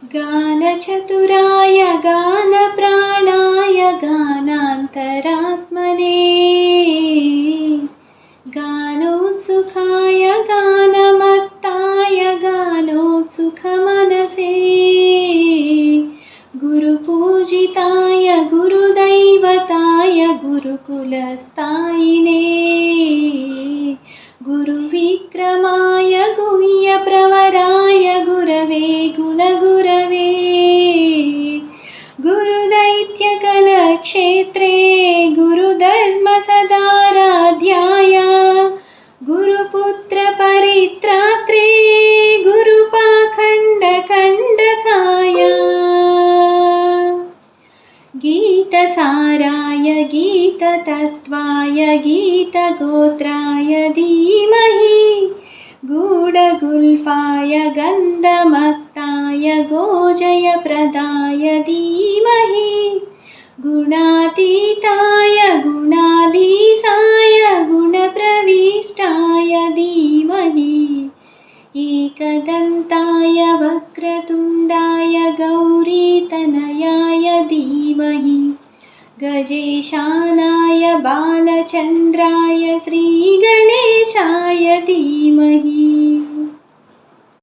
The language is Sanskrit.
गानचतुराय गानप्राणाय गानान्तरात्मने गानोत्सुकाय गानमत्ताय गानोत्सुकमनसे गुरुपूजिताय गुरुदैवताय गुरुकुलस्थायिने गुरुविक्रमाय गुह्यप्रवराय गुरवे गुणगुरवे गुरुदैत्यकलक्षेत्रे गुरुधर्मसदाराध्याय गुरुपुत्रपरित्रात्रे गुरुपाखण्डकण्डकाय गीतसाराय गीततत्त्वाय गीतगोत्राय धीमहि गूढगुल्फाय गन्धमत्ताय गोजयप्रदाय धीमहि गुणातीताय गुणाधीशाय गुणप्रविष्टाय धीमहि एकदन्ताय वक्रतुण्डाय गौरीतनयाय धीमहि गजेशानाय बालचन्द्राय श्रीगणेशाय धीमहि।